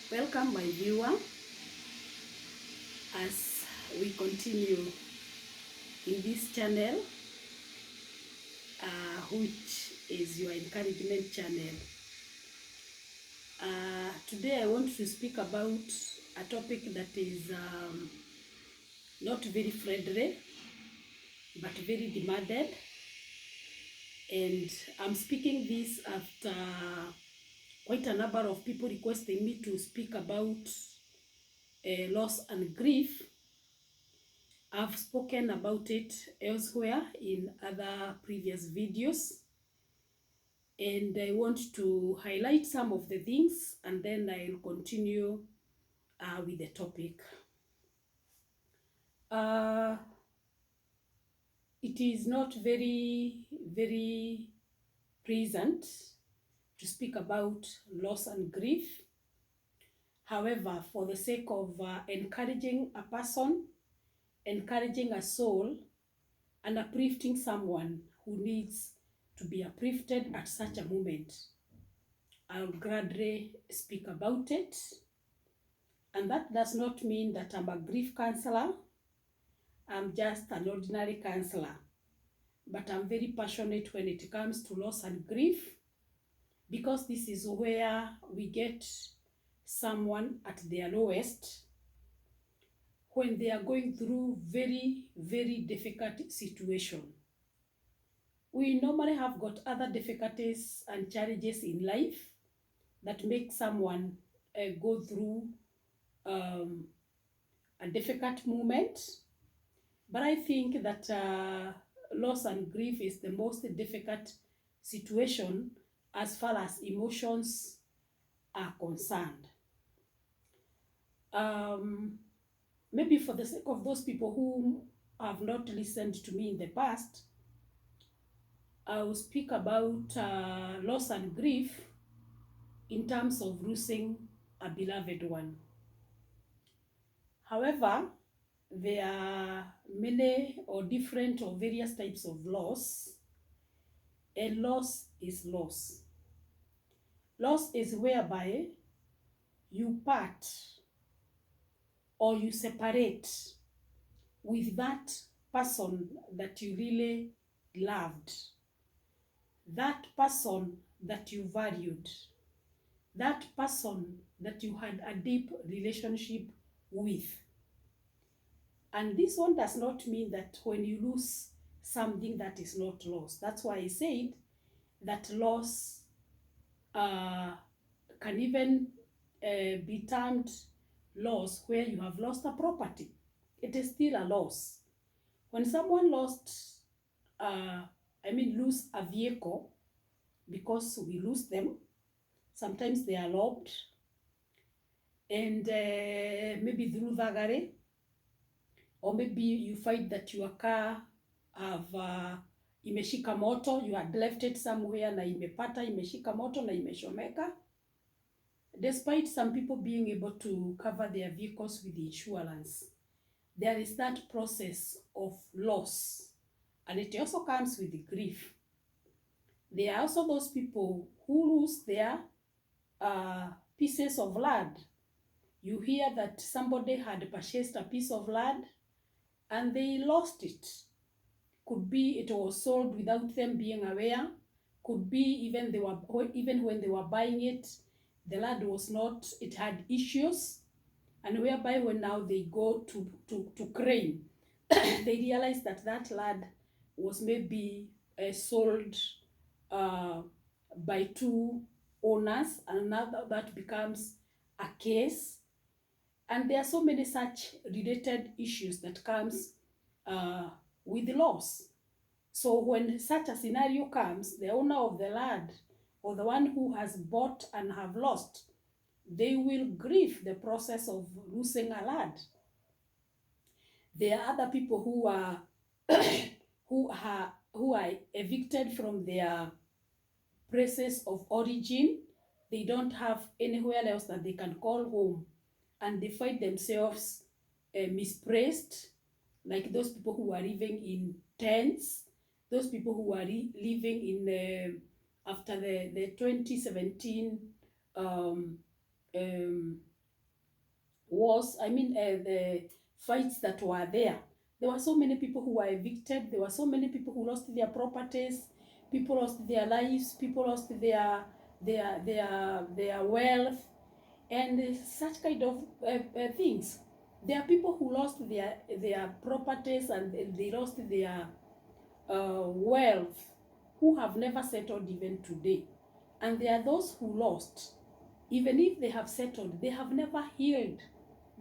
Welcome, my viewer, as we continue in this channel, which is your encouragement channel. Today, I want to speak about a topic that is not very friendly, but very demanded. And I'm speaking this after quite a number of people requesting me to speak about loss and grief. I've spoken about it elsewhere in other previous videos, and I want to highlight some of the things and then I'll continue with the topic. It is not very pleasant to speak about loss and grief. However, for the sake of encouraging a person, encouraging a soul, and uplifting someone who needs to be uplifted at such a moment, I'll gladly speak about it. And that does not mean that I'm a grief counselor. I'm just an ordinary counselor. But I'm very passionate when it comes to loss and grief, because this is where we get someone at their lowest when they are going through very difficult situation. We normally have got other difficulties and challenges in life that make someone go through a difficult moment. But I think that loss and grief is the most difficult situation as far as emotions are concerned. Maybe for the sake of those people who have not listened to me in the past, I will speak about loss and grief in terms of losing a beloved one. However, there are many or different or various types of loss, and loss is loss. Loss is whereby you part or you separate with that person that you really loved, that person that you valued, that person that you had a deep relationship with. And this one does not mean that when you lose something that is not lost. That's why I said that loss can even be termed loss where you have lost a property. It is still a loss. When someone lose a vehicle, because we lose them, sometimes they are robbed, and maybe through thuggery, or maybe you find that your car have imeshika moto, you had left it somewhere na imepata imeshika moto na imeshomeka. Despite some people being able to cover their vehicles with insurance, there is that process of loss, and it also comes with the grief. There are also those people who lose their pieces of land. You hear that somebody had purchased a piece of land and they lost it. Could be it was sold without them being aware. Could be even when they were buying it, the land was not, it had issues, and whereby when now they go to claim, they realize that that land was maybe sold by two owners, and now that becomes a case. And there are so many such related issues that comes with loss. So when such a scenario comes, the owner of the land or the one who has bought and have lost, they will grieve the process of losing a land. There are other people who are who are evicted from their places of origin. They don't have anywhere else that they can call home, and they find themselves misplaced, like those people who are living in tents, those people who are living in after the 2017 wars, the fights that were there. There were so many people who were evicted. There were so many people who lost their properties. People lost their lives. People lost their wealth, and such kind of things. There are people who lost their properties, and they lost their wealth, who have never settled even today. And there are those who lost, even if they have settled, they have never healed,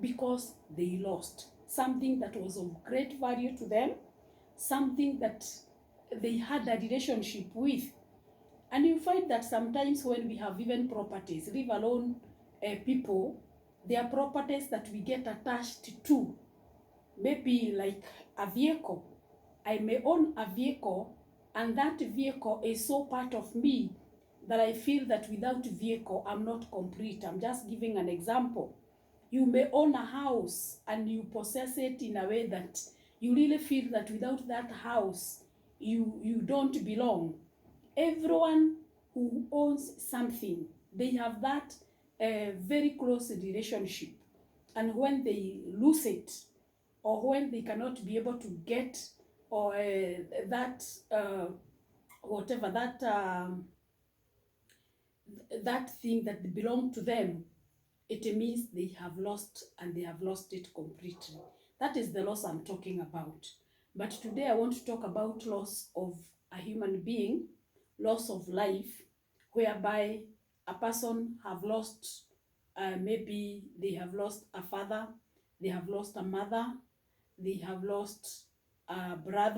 because they lost something that was of great value to them, something that they had a relationship with. And you find that sometimes when we have even properties, leave alone people, there are properties that we get attached to. Maybe like a vehicle. I may own a vehicle, and that vehicle is so part of me that I feel that without vehicle, I'm not complete. I'm just giving an example. You may own a house and you possess it in a way that you really feel that without that house, you don't belong. Everyone who owns something, they have that very close relationship. And when they lose it, or when they cannot be able to get, or that whatever that thing that belonged to them, it means they have lost, and they have lost it completely. That is the loss I'm talking about. But today I want to talk about loss of a human being, loss of life, whereby a person have lost, maybe they have lost a father, they have lost a mother, they have lost a brother,